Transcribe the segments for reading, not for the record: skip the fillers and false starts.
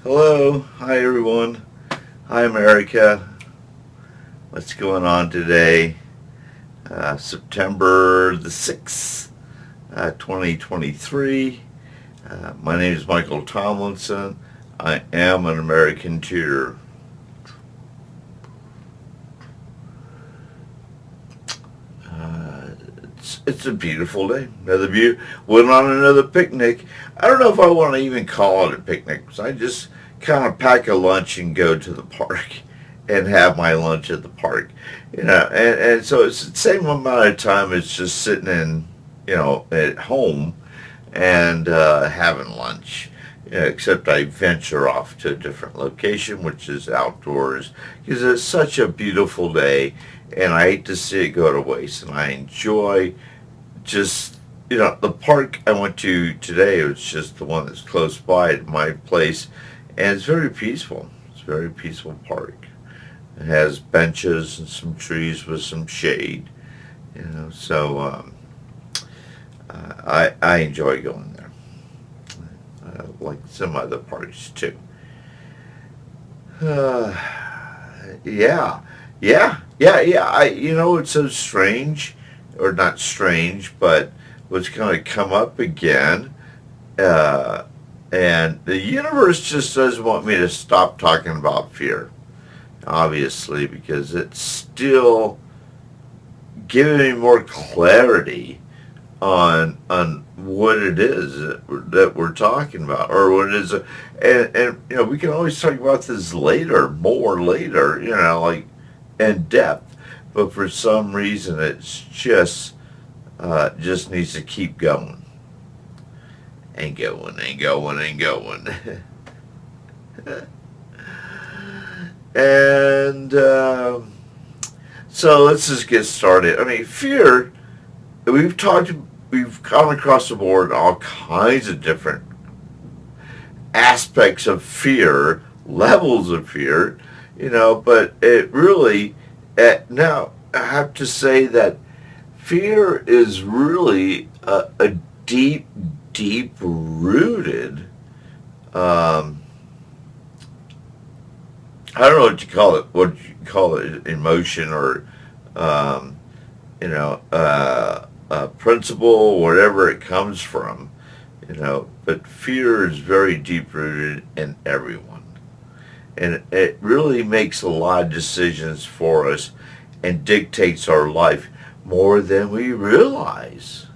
Hello, hi everyone. Hi America. What's going on today? September the 6th, 2023. My name is Michael Tomlinson. I am an Americanteer. Uh, it's a beautiful day. Went on another picnic. I don't know if I want to even call it a picnic because I just kind of pack a lunch and go to the park and have my lunch at the park. And so it's the same amount of time as just sitting in, at home and having lunch. Except I venture off to a different location, which is outdoors, because it's such a beautiful day, and I hate to see it go to waste. And I enjoy just, the park I went to today was just the one that's close by to my place, and it's very peaceful. It's a very peaceful park. It has benches and some trees with some shade, so I enjoy going there, like some other parties too. Uh, yeah, yeah. It's so strange, or not strange, but what's going to come up again. Uh, and the universe just doesn't want me to stop talking about fear, obviously, because it's still giving me more clarity on what it is that we're talking about, or what it is, and we can always talk about this later, more later, like in depth, but for some reason it's just needs to keep going and going and going and going. And so let's just get started. I mean, fear. We've talked. We've come across the board all kinds of different aspects of fear, levels of fear, but it really, now I have to say that fear is really a deep, deep rooted, um, I don't know what you call it, emotion or, um, principle, whatever it comes from, but fear is very deep rooted in everyone. And it really makes a lot of decisions for us and dictates our life more than we realize.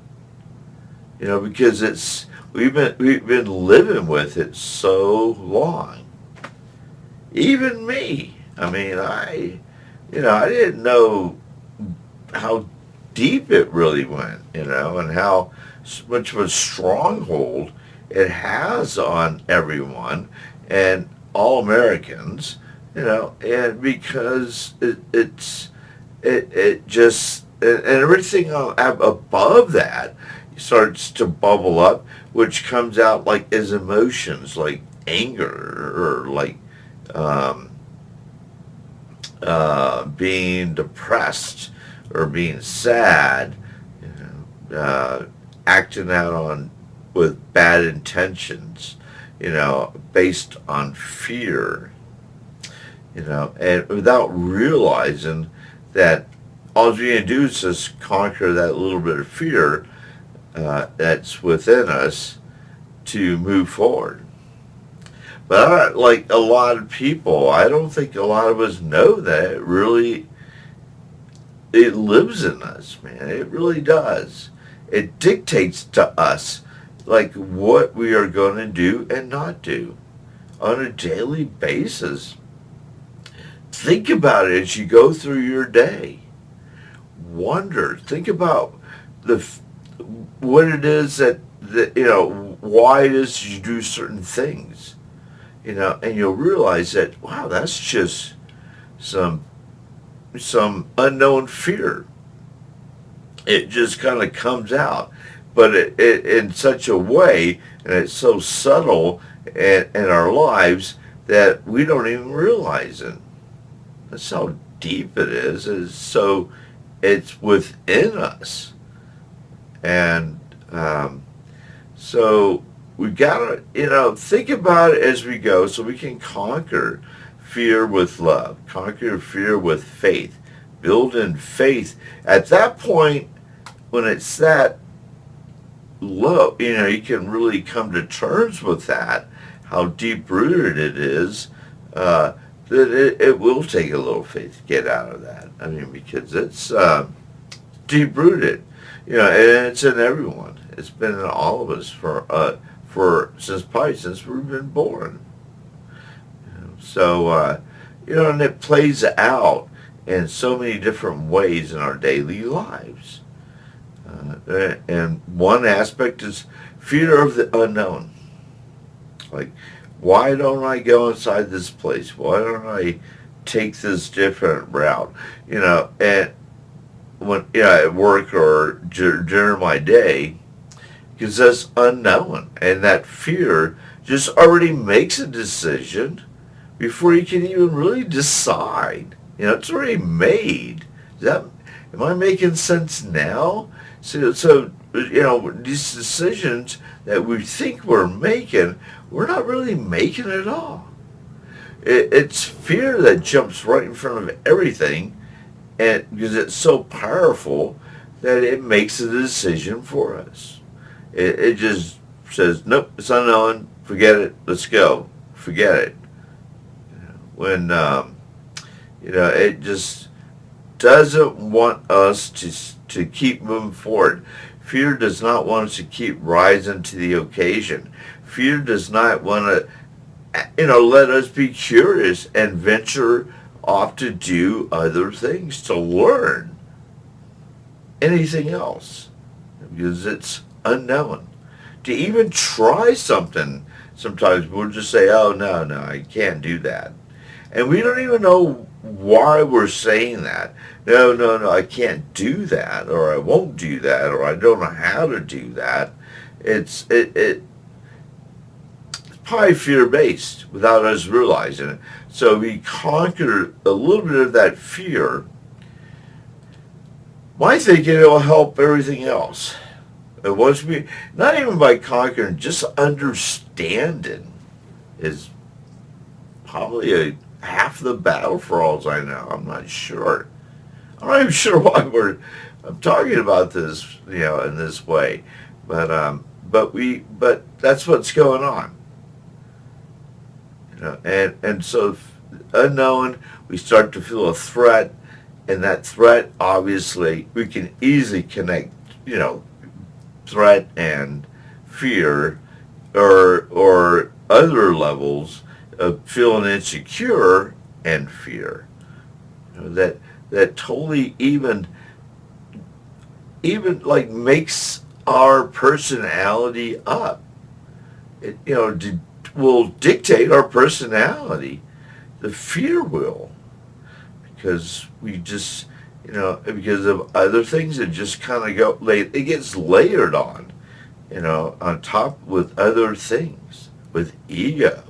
Because we've been living with it so long. Even me. I mean, I didn't know how deep it really went, and how much of a stronghold it has on everyone and all Americans, and because it just, and everything above that starts to bubble up, which comes out like as emotions, like anger, or like um, being depressed or being sad, acting out on with bad intentions, based on fear, and without realizing that all you're gonna do is just conquer that little bit of fear that's within us to move forward. But like a lot of people, I don't think a lot of us know that it lives in us, man. It really does. It dictates to us like what we are going to do and not do on a daily basis. Think about it as you go through your day. Think about the what it is that why it is you do certain things, and you'll realize that, wow, that's just some some unknown fear. It just kind of comes out, but it in such a way, and it's so subtle in our lives that we don't even realize it. That's how deep it is. It's within us, and so we gotta, think about it as we go so we can conquer fear with love, conquer fear with faith, build in faith. At that point, when it's that low, you can really come to terms with that, how deep rooted it is, that it will take a little faith to get out of that. I mean, because it's deep rooted, and it's in everyone. It's been in all of us since we've been born. So, and it plays out in so many different ways in our daily lives. And one aspect is fear of the unknown. Like, why don't I go inside this place? Why don't I take this different route? And when at work or during my day, because that's unknown, and that fear just already makes a decision before you can even really decide. It's already made. Am I making sense now? So these decisions that we think we're making, we're not really making at all. It's fear that jumps right in front of everything, and because it's so powerful that it makes a decision for us. It just says, nope, it's unknown, forget it, let's go, forget it. When, it just doesn't want us to keep moving forward. Fear does not want us to keep rising to the occasion. Fear does not want to, let us be curious and venture off to do other things, to learn anything else, because it's unknown. To even try something, sometimes we'll just say, oh, no, I can't do that. And we don't even know why we're saying that. No, I can't do that, or I won't do that, or I don't know how to do that. It's probably fear-based without us realizing it. So we conquer a little bit of that fear. My thinking, it will help everything else. And once we, not even by conquering, just understanding is probably half the battle for all I know. I'm not sure. I'm not even sure why I'm talking about this, in this way. But that's what's going on. And so unknown, we start to feel a threat, and that threat, obviously, we can easily connect, threat and fear, or other levels of feeling insecure and fear. That totally even like makes our personality up. It will dictate our personality. The fear will, because we just because of other things that just kind of go late. It gets layered on, on top with other things, with ego,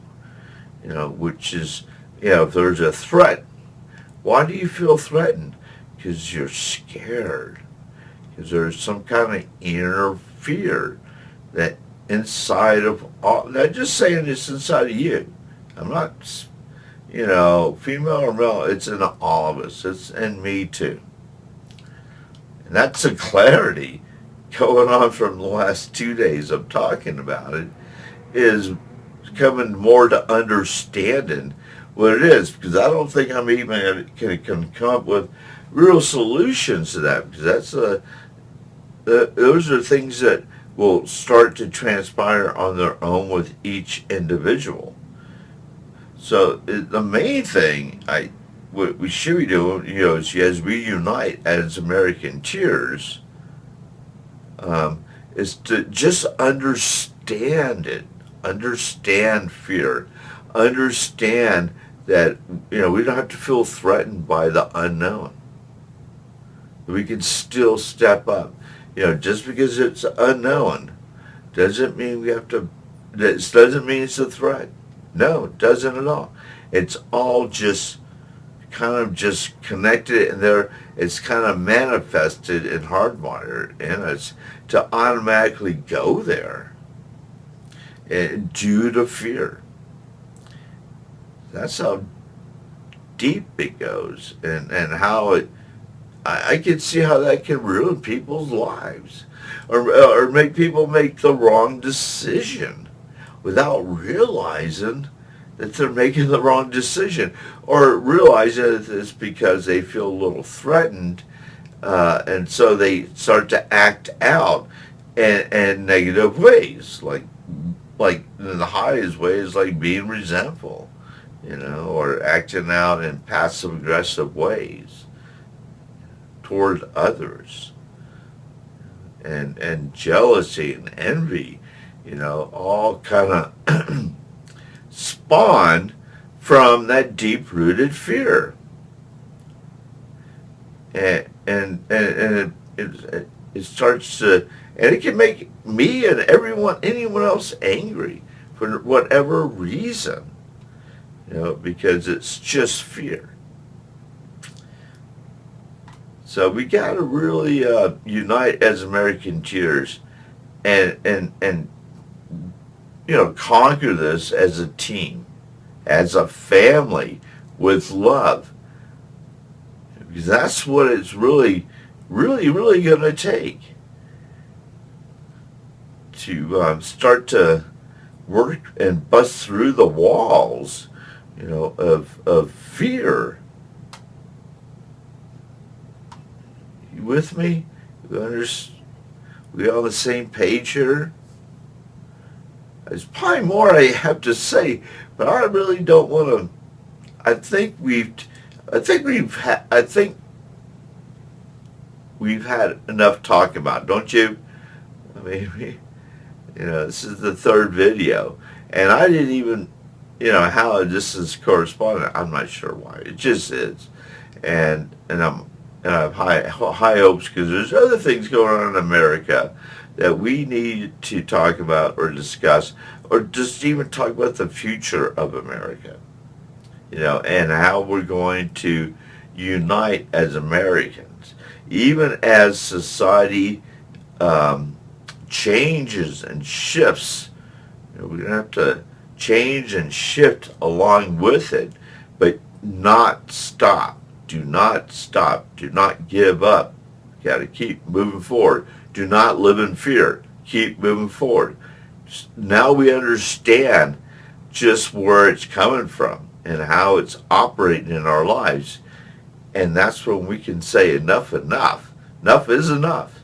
which is, if there's a threat, why do you feel threatened? Because you're scared. Because there's some kind of inner fear that inside of all, not just saying it's inside of you. I'm not, female or male, it's in all of us. It's in me too. And that's a clarity going on from the last 2 days of talking about it, is coming more to understanding what it is, because I don't think I'm even going to come up with real solutions to that, because those are things that will start to transpire on their own with each individual. So the main thing what we should be doing, is as we unite as Americanteers, is to just understand it, understand fear, understand that we don't have to feel threatened by the unknown. We can still step up. Just because it's unknown doesn't mean we have to. This doesn't mean it's a threat. No, it doesn't at all. It's all just kind of just connected, and it's kind of manifested and hardwired in us to automatically go there. due to fear. That's how deep it goes, and how I can see how that can ruin people's lives, or make people make the wrong decision without realizing that they're making the wrong decision, or realizing that it's because they feel a little threatened, and so they start to act out in negative ways, like in the highest ways, like being resentful, or acting out in passive aggressive ways toward others, and jealousy and envy, all kind of spawn from that deep rooted fear, and it starts to, and it can make me and anyone else angry for whatever reason, because it's just fear. So we got to really unite as Americanteers, and conquer this as a team, as a family, with love, because that's what it's really, really, really going to take to start to work and bust through the walls, of fear. You with me? We on the same page here? There's probably more I have to say, but I really don't want to. I think we've had enough talk about, don't you? I mean, this is the third video, and I didn't even, how this is corresponding. I'm not sure why. It just is, and I have high hopes, because there's other things going on in America that we need to talk about or discuss, or just even talk about the future of America, and how we're going to unite as Americans, even as society changes and shifts. We're going to have to change and shift along with it, but not stop. Do not stop. Do not give up. You got to keep moving forward. Do not live in fear. Keep moving forward. Now we understand just where it's coming from and how it's operating in our lives. And that's when we can say enough. Enough is enough.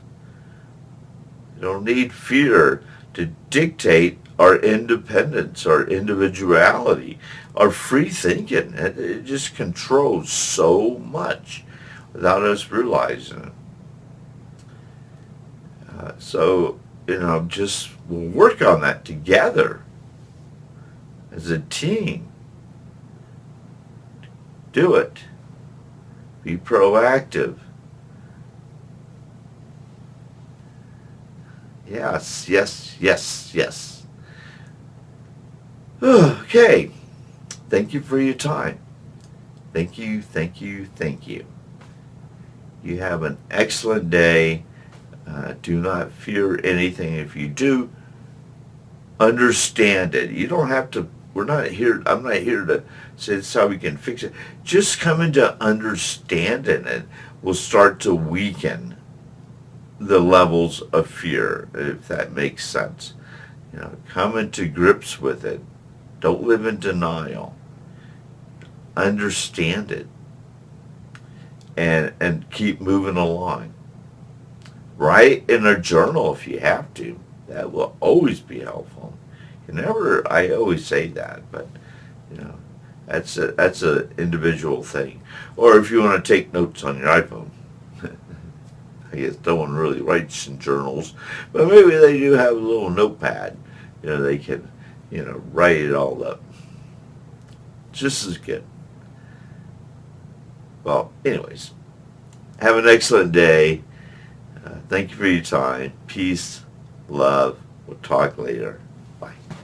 You don't need fear to dictate our independence, our individuality, our free thinking. It just controls so much without us realizing it. So, just we'll work on that together as a team. Do it. Be proactive. Yes, yes, yes, yes. Okay. Thank you for your time. Thank you, thank you, thank you. You have an excellent day. Do not fear anything. If you do, understand it. You don't have to, I'm not here to say this is how we can fix it. Just come into understanding it will start to weaken the levels of fear, if that makes sense. Come into grips with it. Don't live in denial. Understand it. And keep moving along. Write in a journal if you have to. That will always be helpful. I always say that, but that's a individual thing. Or if you want to take notes on your iPhone. I guess no one really writes in journals, but maybe they do have a little notepad. They can, write it all up. Just as good. Well, anyways, have an excellent day. Thank you for your time. Peace, love. We'll talk later.